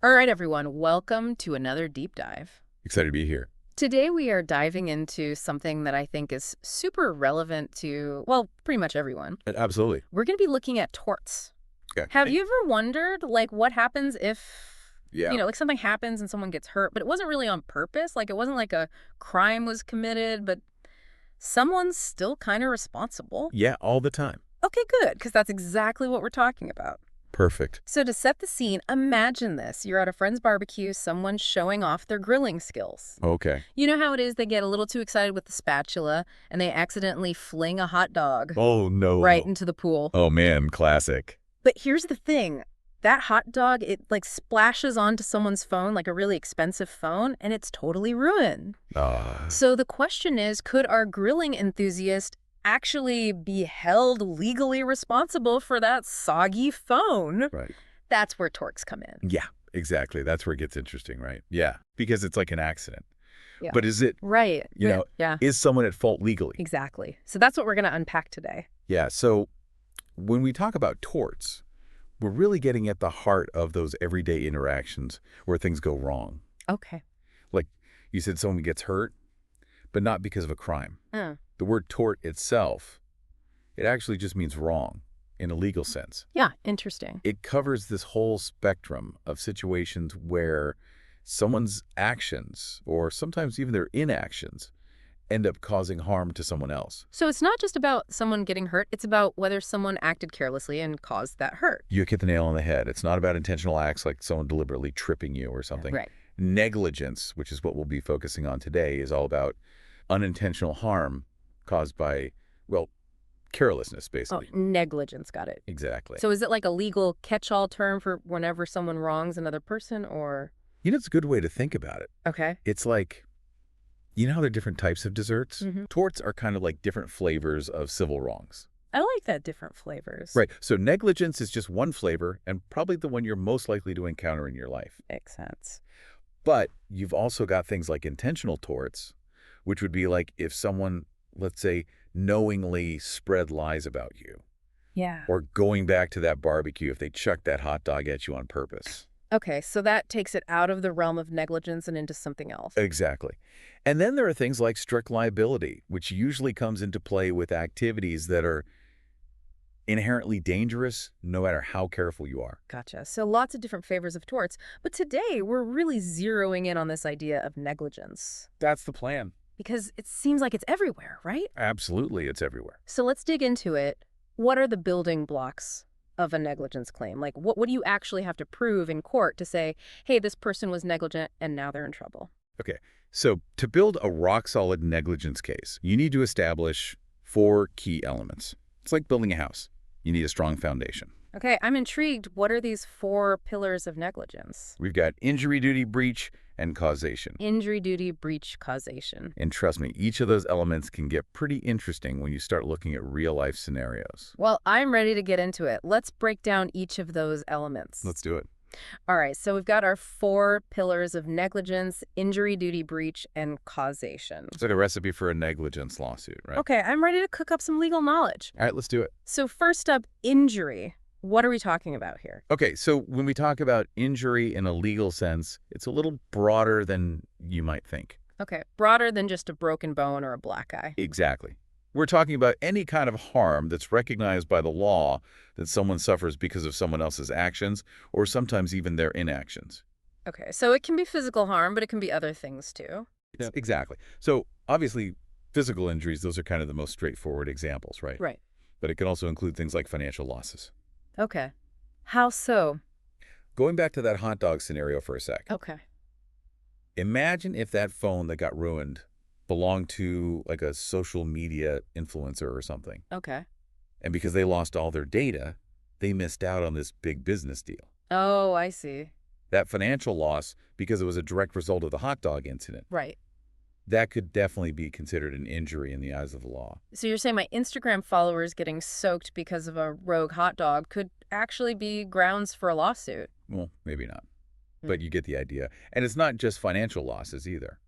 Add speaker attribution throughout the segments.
Speaker 1: All right, everyone, welcome to another deep dive.
Speaker 2: Excited to be here.
Speaker 1: Today, we are diving into something that I think is super relevant to, well, pretty much everyone.
Speaker 2: Absolutely.
Speaker 1: We're going to be looking at torts.
Speaker 2: Okay.
Speaker 1: Have you ever wondered, like, what happens if,
Speaker 2: Yeah.
Speaker 1: like something happens and someone gets hurt, but it wasn't really on purpose? Like, it wasn't like a crime was committed, but someone's still kind of responsible?
Speaker 2: Yeah, all the time.
Speaker 1: Okay, good, because that's exactly what we're talking about.
Speaker 2: Perfect.
Speaker 1: So to set the scene, imagine this. You're at a friend's barbecue, someone's showing off their grilling skills.
Speaker 2: Okay.
Speaker 1: You know how it is, they get a little too excited with the spatula and they accidentally fling a hot dog
Speaker 2: Oh, no.
Speaker 1: right into the pool.
Speaker 2: Oh, man. Classic.
Speaker 1: But here's the thing. That hot dog, it like splashes onto someone's phone, like a really expensive phone, and it's totally ruined.
Speaker 2: Ah.
Speaker 1: So the question is, could our grilling enthusiast actually be held legally responsible for that soggy phone?
Speaker 2: Right.
Speaker 1: That's where torts come in.
Speaker 2: Yeah, exactly. That's where it gets interesting, right? Yeah, because it's like an accident.
Speaker 1: Yeah.
Speaker 2: But is it,
Speaker 1: Right. Yeah,
Speaker 2: is someone at fault legally?
Speaker 1: exactly. So that's what we're going to unpack today.
Speaker 2: Yeah, so when we talk about torts, we're really getting at the heart of those everyday interactions where things go wrong.
Speaker 1: Okay.
Speaker 2: Like you said, someone gets hurt, but not because of a crime.
Speaker 1: Uh,
Speaker 2: The word tort itself, it actually just means wrong in a legal sense.
Speaker 1: yeah, interesting.
Speaker 2: It covers this whole spectrum of situations where someone's actions, or sometimes even their inactions, end up causing harm to someone else.
Speaker 1: So it's not just about someone getting hurt. It's about whether someone acted carelessly and caused that hurt.
Speaker 2: You hit the nail on the head. It's not about intentional acts like someone deliberately tripping you or something.
Speaker 1: Right.
Speaker 2: Negligence, which is what we'll be focusing on today, is all about unintentional harm caused by, well, carelessness,
Speaker 1: Oh,
Speaker 2: basically.
Speaker 1: negligence, got it.
Speaker 2: Exactly.
Speaker 1: So is it like a legal catch-all term for whenever someone wrongs another person or?
Speaker 2: It's a good way to think about it.
Speaker 1: Okay.
Speaker 2: It's like, how there are different types of desserts?
Speaker 1: Mm-hmm.
Speaker 2: Torts are kind of like different flavors of civil wrongs.
Speaker 1: I like that, different flavors.
Speaker 2: Right. So negligence is just one flavor and probably the one you're most likely to encounter in your life.
Speaker 1: Makes sense.
Speaker 2: But you've also got things like intentional torts, which would be like if someone, let's say, knowingly spread lies about you,
Speaker 1: Yeah.
Speaker 2: or going back to that barbecue if they chucked that hot dog at you on purpose.
Speaker 1: Okay, so that takes it out of the realm of negligence and into something else.
Speaker 2: Exactly. And then there are things like strict liability, which usually comes into play with activities that are inherently dangerous no matter how careful you are.
Speaker 1: Gotcha. So lots of different flavors of torts. But today, we're really zeroing in on this idea of negligence.
Speaker 2: That's the plan.
Speaker 1: Because it seems like it's everywhere, right?
Speaker 2: Absolutely, it's everywhere.
Speaker 1: So let's dig into it. What are the building blocks of a negligence claim? Like, what do you actually have to prove in court to say, hey, this person was negligent and now they're in trouble?
Speaker 2: Okay, so to build a rock-solid negligence case, you need to establish 4 key elements. It's like building a house. You need a strong foundation.
Speaker 1: Okay, I'm intrigued. What are these 4 pillars of negligence?
Speaker 2: We've got injury, duty, breach, and causation.
Speaker 1: Injury, duty, breach, causation.
Speaker 2: And trust me, each of those elements can get pretty interesting when you start looking at real-life scenarios.
Speaker 1: Well, I'm ready to get into it. Let's break down each of those elements.
Speaker 2: Let's do it.
Speaker 1: All right, so we've got our 4 pillars of negligence: injury, duty, breach, and causation.
Speaker 2: It's like a recipe for a negligence lawsuit, right?
Speaker 1: Okay, I'm ready to cook up some legal knowledge.
Speaker 2: All right, let's do it.
Speaker 1: So first up, injury. What are we talking about here?
Speaker 2: Okay, so when we talk about injury in a legal sense, it's a little broader than you might think.
Speaker 1: Okay, broader than just a broken bone or a black eye.
Speaker 2: Exactly. We're talking about any kind of harm that's recognized by the law that someone suffers because of someone else's actions, or sometimes even their inactions.
Speaker 1: Okay, so it can be physical harm, but it can be other things too.
Speaker 2: Yeah. Exactly. So obviously, physical injuries, those are kind of the most straightforward examples, right?
Speaker 1: Right.
Speaker 2: But it can also include things like financial losses.
Speaker 1: Okay. How so?
Speaker 2: Going back to that hot dog scenario for a sec.
Speaker 1: Okay.
Speaker 2: Imagine if that phone that got ruined belonged to like a social media influencer or something.
Speaker 1: Okay.
Speaker 2: And because they lost all their data, they missed out on this big business deal.
Speaker 1: Oh, I see.
Speaker 2: That financial loss, because it was a direct result of the hot dog incident,
Speaker 1: Right.
Speaker 2: that could definitely be considered an injury in the eyes of the law.
Speaker 1: So you're saying my Instagram followers getting soaked because of a rogue hot dog could actually be grounds for a lawsuit?
Speaker 2: Well, maybe not. But you get the idea. And it's not just financial losses either.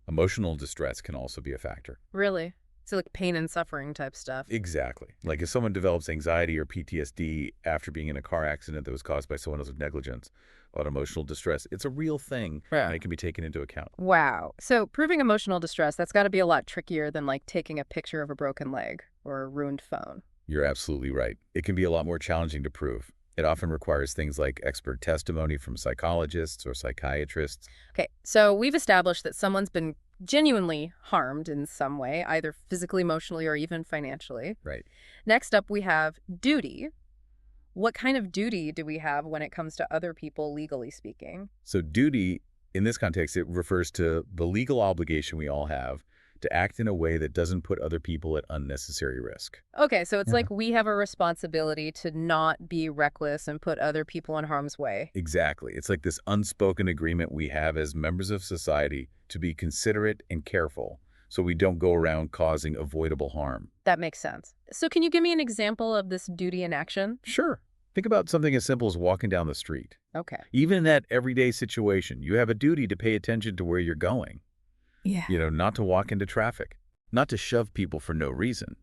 Speaker 2: Emotional distress can also be a factor.
Speaker 1: Really? So like pain and suffering type stuff.
Speaker 2: Exactly. Like if someone develops anxiety or PTSD after being in a car accident that was caused by someone else's negligence or emotional distress, it's a real thing and
Speaker 1: Yeah.
Speaker 2: it can be taken into account.
Speaker 1: Wow. So proving emotional distress, that's got to be a lot trickier than like taking a picture of a broken leg or a ruined phone.
Speaker 2: You're absolutely right. It can be a lot more challenging to prove. It often requires things like expert testimony from psychologists or psychiatrists.
Speaker 1: Okay, so we've established that someone's been genuinely harmed in some way, either physically, emotionally, or even financially.
Speaker 2: Right.
Speaker 1: Next up, we have duty. What kind of duty do we have when it comes to other people, legally speaking?
Speaker 2: So duty, in this context, it refers to the legal obligation we all have to act in a way that doesn't put other people at unnecessary risk.
Speaker 1: Okay, so it's
Speaker 2: Yeah.
Speaker 1: like we have a responsibility to not be reckless and put other people in harm's way.
Speaker 2: Exactly. It's like this unspoken agreement we have as members of society to be considerate and careful so we don't go around causing avoidable harm.
Speaker 1: That makes sense. So can you give me an example of this duty in action?
Speaker 2: Sure. Think about something as simple as walking down the street.
Speaker 1: Okay.
Speaker 2: Even in that everyday situation, you have a duty to pay attention to where you're going.
Speaker 1: Yeah.
Speaker 2: Not to walk into traffic, not to shove people for no reason.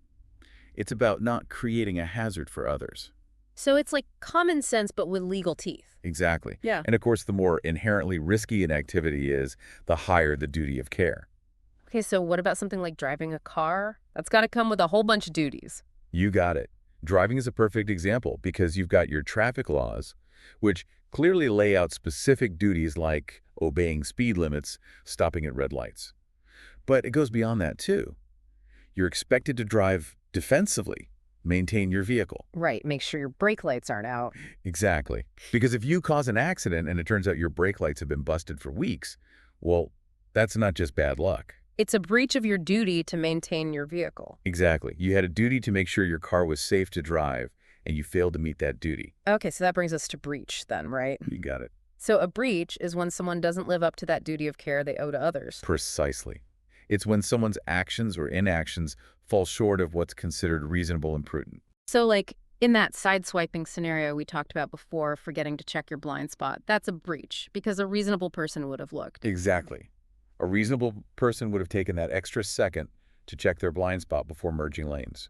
Speaker 2: It's about not creating a hazard for others.
Speaker 1: So it's like common sense, but with legal teeth.
Speaker 2: Exactly.
Speaker 1: Yeah.
Speaker 2: And of course, the more inherently risky an activity is, the higher the duty of care.
Speaker 1: Okay, so what about something like driving a car? That's got to come with a whole bunch of duties.
Speaker 2: You got it. Driving is a perfect example because you've got your traffic laws, which clearly lay out specific duties like obeying speed limits, stopping at red lights. But it goes beyond that, too. You're expected to drive defensively, maintain your vehicle.
Speaker 1: Right, make sure your brake lights aren't out.
Speaker 2: Exactly. Because if you cause an accident and it turns out your brake lights have been busted for weeks, well, that's not just bad luck.
Speaker 1: It's a breach of your duty to maintain your vehicle.
Speaker 2: Exactly. You had a duty to make sure your car was safe to drive, and you failed to meet that duty.
Speaker 1: Okay, so that brings us to breach then, right?
Speaker 2: You got it.
Speaker 1: So a breach is when someone doesn't live up to that duty of care they owe to others.
Speaker 2: Precisely. It's when someone's actions or inactions fall short of what's considered reasonable and prudent.
Speaker 1: So like in that sideswiping scenario we talked about before, forgetting to check your blind spot, that's a breach because a reasonable person would have looked.
Speaker 2: Exactly. A reasonable person would have taken that extra second to check their blind spot before merging lanes.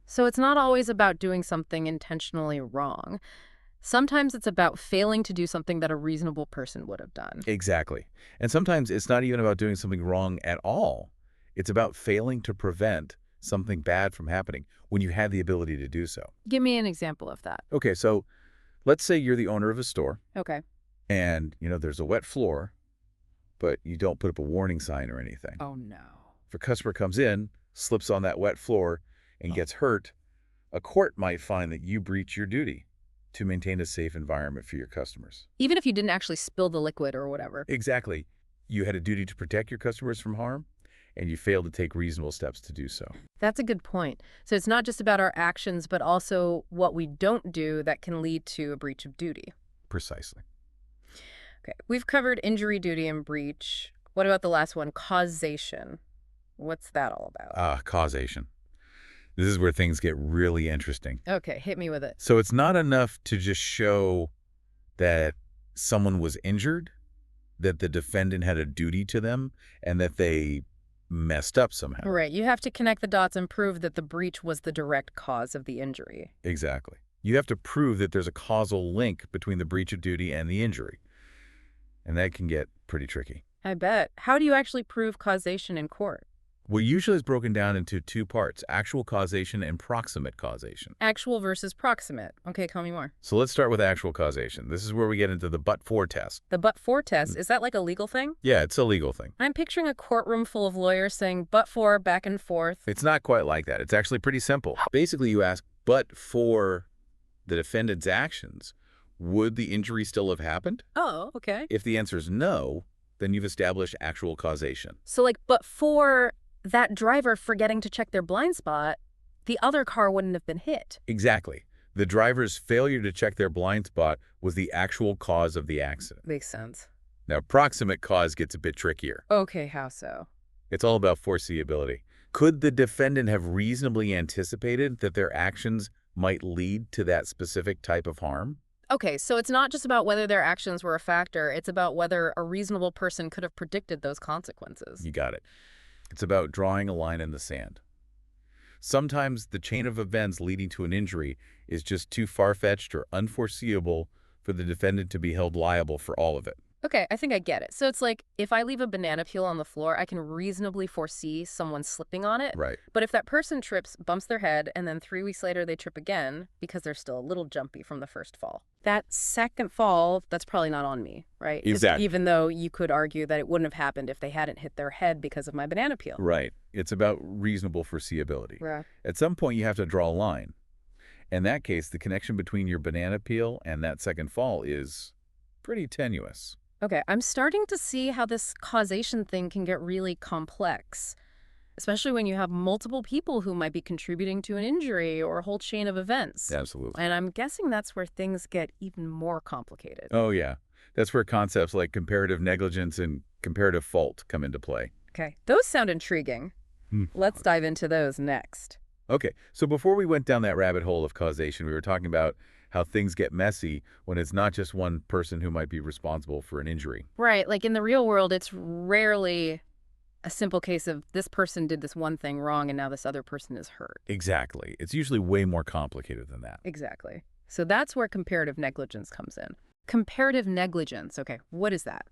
Speaker 1: So it's not always about doing something intentionally wrong. Sometimes it's about failing to do something that a reasonable person would have done.
Speaker 2: Exactly. And sometimes it's not even about doing something wrong at all. It's about failing to prevent something bad from happening when you had the ability to do so.
Speaker 1: Give me an example of that.
Speaker 2: Okay, so let's say you're the owner of a store
Speaker 1: Okay.
Speaker 2: and, there's a wet floor, but you don't put up a warning sign or anything.
Speaker 1: Oh, no.
Speaker 2: If a customer comes in, slips on that wet floor, and gets hurt, a court might find that you breach your duty to maintain a safe environment for your customers.
Speaker 1: Even if you didn't actually spill the liquid or whatever.
Speaker 2: Exactly. You had a duty to protect your customers from harm, and you failed to take reasonable steps to do so.
Speaker 1: That's a good point. So it's not just about our actions, but also what we don't do that can lead to a breach of duty.
Speaker 2: Precisely.
Speaker 1: Okay. We've covered injury, duty, and breach. What about the last one, causation? What's that all about?
Speaker 2: Causation. This is where things get really interesting.
Speaker 1: Okay, hit me with it.
Speaker 2: So it's not enough to just show that someone was injured, that the defendant had a duty to them, and that they messed up somehow.
Speaker 1: Right, you have to connect the dots and prove that the breach was the direct cause of the injury.
Speaker 2: Exactly. You have to prove that there's a causal link between the breach of duty and the injury. And that can get pretty tricky.
Speaker 1: I bet. How do you actually prove causation in court?
Speaker 2: Well, usually it's broken down into two parts, actual causation and proximate causation.
Speaker 1: Actual versus proximate. Okay, tell me more.
Speaker 2: So let's start with actual causation. This is where we get into the but-for test.
Speaker 1: The but-for test, is that like a legal thing?
Speaker 2: Yeah, it's a legal thing.
Speaker 1: I'm picturing a courtroom full of lawyers saying but-for back and forth.
Speaker 2: It's not quite like that. It's actually pretty simple. Basically, you ask, but for the defendant's actions, would the injury still have happened?
Speaker 1: Oh, okay.
Speaker 2: If the answer is no, then you've established actual causation.
Speaker 1: So like, but for that driver forgetting to check their blind spot, the other car wouldn't have been hit.
Speaker 2: Exactly. The driver's failure to check their blind spot was the actual cause of the accident.
Speaker 1: Makes sense.
Speaker 2: Now, proximate cause gets a bit trickier.
Speaker 1: Okay, how so?
Speaker 2: It's all about foreseeability. Could the defendant have reasonably anticipated that their actions might lead to that specific type of harm?
Speaker 1: Okay, so it's not just about whether their actions were a factor, it's about whether a reasonable person could have predicted those consequences.
Speaker 2: You got it. It's about drawing a line in the sand. Sometimes the chain of events leading to an injury is just too far-fetched or unforeseeable for the defendant to be held liable for all of it.
Speaker 1: Okay, I think I get it. So it's like if I leave a banana peel on the floor, I can reasonably foresee someone slipping on it.
Speaker 2: Right.
Speaker 1: But if that person trips, bumps their head, and then 3 weeks later they trip again because they're still a little jumpy from the first fall, that second fall, that's probably not on me, right?
Speaker 2: Exactly.
Speaker 1: Even though you could argue that it wouldn't have happened if they hadn't hit their head because of my banana peel.
Speaker 2: Right. It's about reasonable foreseeability.
Speaker 1: Yeah.
Speaker 2: At some point, you have to draw a line. In that case, the connection between your banana peel and that second fall is pretty tenuous.
Speaker 1: Okay, I'm starting to see how this causation thing can get really complex, especially when you have multiple people who might be contributing to an injury or a whole chain of events.
Speaker 2: Absolutely.
Speaker 1: And I'm guessing that's where things get even more complicated.
Speaker 2: Oh, yeah. That's where concepts like comparative negligence and comparative fault come into play.
Speaker 1: Okay, those sound intriguing. Let's dive into those next.
Speaker 2: Okay, so before we went down that rabbit hole of causation, we were talking about how things get messy when it's not just one person who might be responsible for an injury.
Speaker 1: Right, like in the real world, it's rarely a simple case of this person did this one thing wrong and now this other person is hurt.
Speaker 2: Exactly. It's usually way more complicated than that.
Speaker 1: Exactly. So that's where comparative negligence comes in. Comparative negligence, okay, what is that?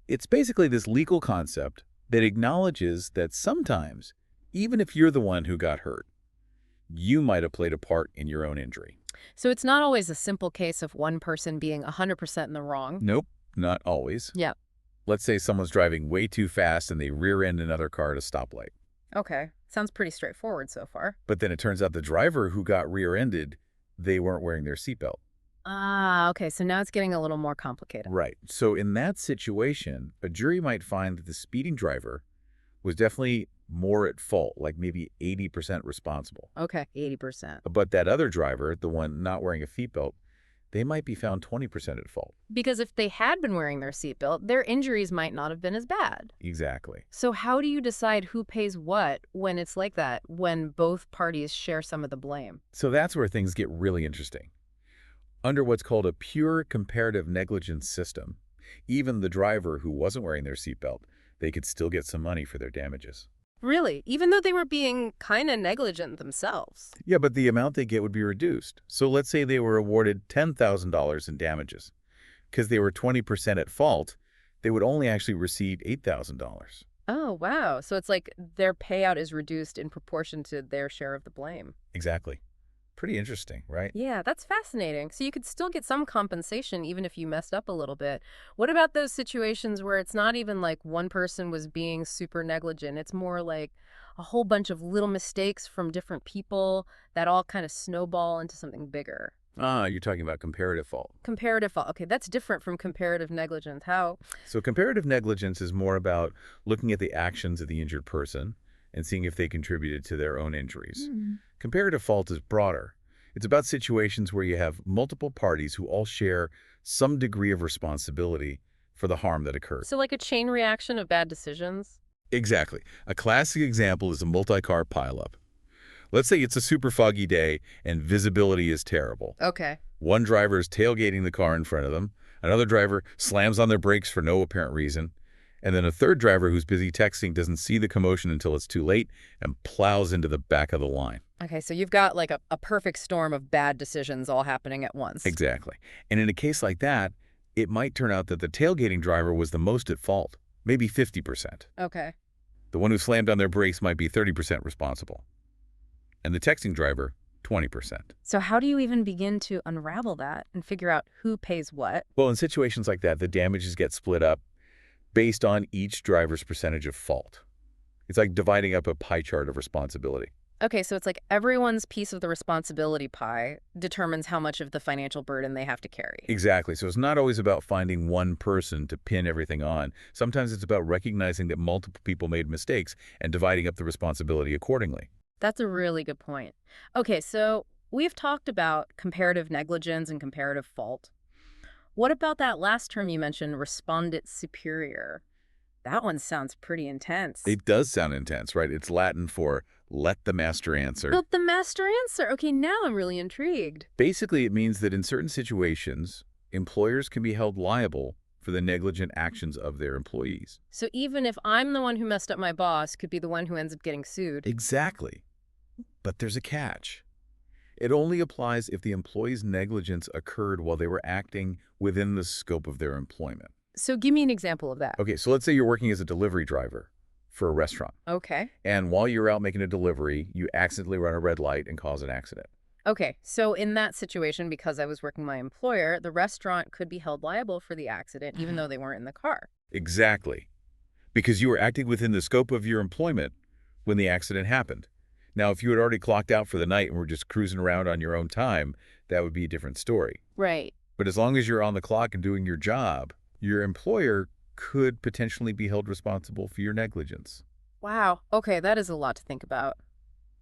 Speaker 2: It's basically this legal concept that acknowledges that sometimes, even if you're the one who got hurt, you might have played a part in your own injury.
Speaker 1: So it's not always a simple case of one person being 100% in the wrong.
Speaker 2: Nope, not always.
Speaker 1: Yeah.
Speaker 2: Let's say someone's driving way too fast and they rear-end another car at a stoplight.
Speaker 1: Okay. Sounds pretty straightforward so far.
Speaker 2: But then it turns out the driver who got rear-ended, they weren't wearing their seatbelt.
Speaker 1: Ah, okay. So now it's getting a little more complicated.
Speaker 2: Right. So in that situation, a jury might find that the speeding driver was definitely more at fault, like maybe 80% responsible.
Speaker 1: Okay, 80%.
Speaker 2: But that other driver, the one not wearing a seatbelt, they might be found 20% at fault.
Speaker 1: Because if they had been wearing their seatbelt, their injuries might not have been as bad.
Speaker 2: Exactly.
Speaker 1: So how do you decide who pays what when it's like that, when both parties share some of the blame?
Speaker 2: So that's where things get really interesting. Under what's called a pure comparative negligence system, even the driver who wasn't wearing their seatbelt, they could still get some money for their damages.
Speaker 1: Really? Even though they were being kind of negligent themselves?
Speaker 2: Yeah, but the amount they get would be reduced. So let's say they were awarded $10,000 in damages. Because they were 20% at fault, they would only actually receive $8,000.
Speaker 1: Oh, wow. So it's like their payout is reduced in proportion to their share of the blame.
Speaker 2: Exactly. Pretty interesting, right?
Speaker 1: Yeah, that's fascinating. So you could still get some compensation even if you messed up a little bit. What about those situations where it's not even like one person was being super negligent? It's more like a whole bunch of little mistakes from different people that all kind of snowball into something bigger.
Speaker 2: Ah, you're talking about comparative fault.
Speaker 1: Comparative fault. Okay, that's different from comparative negligence. How?
Speaker 2: So comparative negligence is more about looking at the actions of the injured person and seeing if they contributed to their own injuries. Comparative fault is broader. It's about situations where you have multiple parties who all share some degree of responsibility for the harm that occurred.
Speaker 1: So like a chain reaction of bad decisions?
Speaker 2: Exactly. A classic example is a multi-car pileup. Let's say it's a super foggy day and visibility is terrible.
Speaker 1: Okay.
Speaker 2: One driver is tailgating the car in front of them. Another driver slams on their brakes for no apparent reason. And then a third driver who's busy texting doesn't see the commotion until it's too late and plows into the back of the line.
Speaker 1: Okay, so you've got like a perfect storm of bad decisions all happening at once.
Speaker 2: Exactly. And in a case like that, it might turn out that the tailgating driver was the most at fault, maybe 50%.
Speaker 1: Okay.
Speaker 2: The one who slammed on their brakes might be 30% responsible. And the texting driver, 20%.
Speaker 1: So how do you even begin to unravel that and figure out who pays what?
Speaker 2: Well, in situations like that, the damages get split up based on each driver's percentage of fault. It's like dividing up a pie chart of responsibility.
Speaker 1: Okay, so it's like everyone's piece of the responsibility pie determines how much of the financial burden they have to carry.
Speaker 2: Exactly. So it's not always about finding one person to pin everything on. Sometimes it's about recognizing that multiple people made mistakes and dividing up the responsibility accordingly.
Speaker 1: That's a really good point. Okay, so we've talked about comparative negligence and comparative fault. What about that last term you mentioned, respondent superior? That one sounds pretty intense.
Speaker 2: It does sound intense, right? It's Latin for let the master answer.
Speaker 1: But the master answer. Okay, now I'm really intrigued.
Speaker 2: Basically, it means that in certain situations, employers can be held liable for the negligent actions of their employees.
Speaker 1: So even if I'm the one who messed up my boss, could be the one who ends up getting sued.
Speaker 2: Exactly. But there's a catch. It only applies if the employee's negligence occurred while they were acting within the scope of their employment.
Speaker 1: So give me an example of that.
Speaker 2: Okay, so let's say you're working as a delivery driver for a restaurant,
Speaker 1: Okay.
Speaker 2: and while you're out making a delivery, you accidentally run a red light and cause an accident.
Speaker 1: Okay, so in that situation, because I was working my employer, the restaurant could be held liable for the accident, even though they weren't in the car.
Speaker 2: Exactly. Because you were acting within the scope of your employment when the accident happened. Now, if you had already clocked out for the night and were just cruising around on your own time, that would be a different story.
Speaker 1: Right.
Speaker 2: But as long as you're on the clock and doing your job, your employer could potentially be held responsible for your negligence.
Speaker 1: Wow. Okay, that is a lot to think about.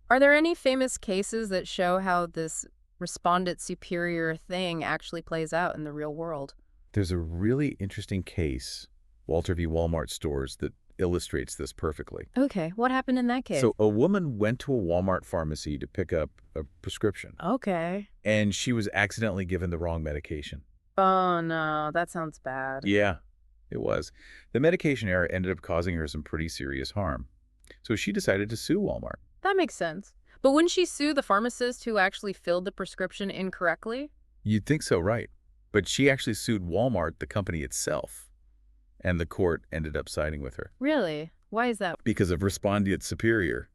Speaker 1: Are there any famous cases that show how this respondent superior thing actually plays out in the real world?
Speaker 2: There's a really interesting case, Walter v. Walmart stores, that illustrates this perfectly.
Speaker 1: Okay, what happened in that case?
Speaker 2: So a woman went to a Walmart pharmacy to pick up a prescription,
Speaker 1: Okay.
Speaker 2: and she was accidentally given the wrong medication.
Speaker 1: Oh no, that sounds bad.
Speaker 2: Yeah, it was. The medication error ended up causing her some pretty serious harm. So she decided to sue Walmart.
Speaker 1: That makes sense. But wouldn't she sue the pharmacist who actually filled the prescription incorrectly?
Speaker 2: You'd think so, right? But she actually sued Walmart, the company itself, and the court ended up siding with her
Speaker 1: Really? Why is that?
Speaker 2: because of respondeat superior.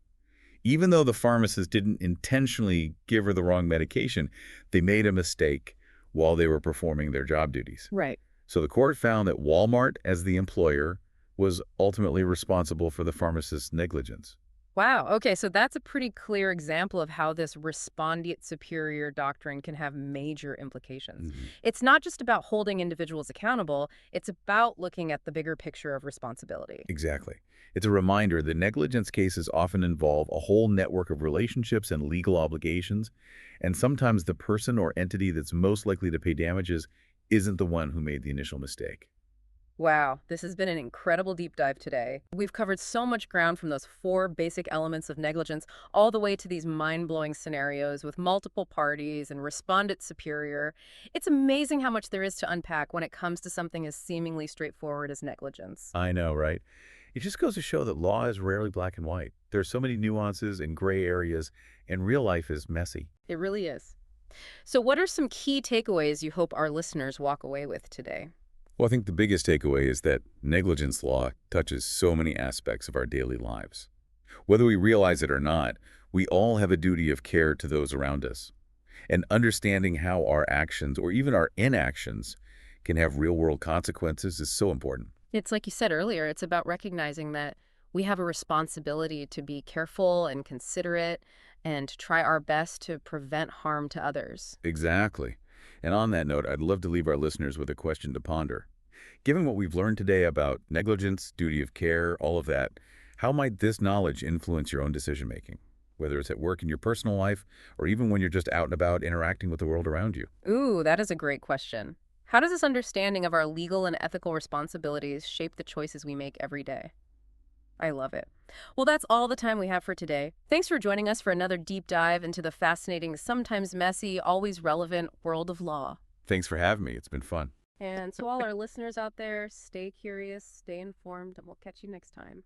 Speaker 2: Even though the pharmacist didn't intentionally give her the wrong medication, they made a mistake while they were performing their job duties.
Speaker 1: Right.
Speaker 2: So the court found that Walmart, as the employer, was ultimately responsible for the pharmacist's negligence.
Speaker 1: Wow. Okay, so that's a pretty clear example of how this respondeat superior doctrine can have major implications.
Speaker 2: Mhm.
Speaker 1: It's not just about holding individuals accountable, it's about looking at the bigger picture of responsibility.
Speaker 2: Exactly. It's a reminder that negligence cases often involve a whole network of relationships and legal obligations, and sometimes the person or entity that's most likely to pay damages isn't the one who made the initial mistake.
Speaker 1: Wow, this has been an incredible deep dive today. We've covered so much ground from those four basic elements of negligence all the way to these mind-blowing scenarios with multiple parties and respondent superior. It's amazing how much there is to unpack when it comes to something as seemingly straightforward as negligence.
Speaker 2: I know, right? It just goes to show that law is rarely black and white. There are so many nuances and gray areas, and real life is messy.
Speaker 1: It really is. So what are some key takeaways you hope our listeners walk away with today?
Speaker 2: Well, I think the biggest takeaway is that negligence law touches so many aspects of our daily lives. Whether we realize it or not, we all have a duty of care to those around us. And understanding how our actions, or even our inactions, can have real-world consequences is so important.
Speaker 1: It's like you said earlier, it's about recognizing that we have a responsibility to be careful and considerate and to try our best to prevent harm to others.
Speaker 2: Exactly. And on that note, I'd love to leave our listeners with a question to ponder. Given what we've learned today about negligence, duty of care, all of that, how might this knowledge influence your own decision-making, whether it's at work in your personal life or even when you're just out and about interacting with the world around you?
Speaker 1: Ooh, that is a great question. How does this understanding of our legal and ethical responsibilities shape the choices we make every day? I love it. Well, that's all the time we have for today. Thanks for joining us for another deep dive into the fascinating, sometimes messy, always relevant world of law.
Speaker 2: Thanks for having me. It's been fun.
Speaker 1: And to all our listeners out there, stay curious, stay informed, and we'll catch you next time.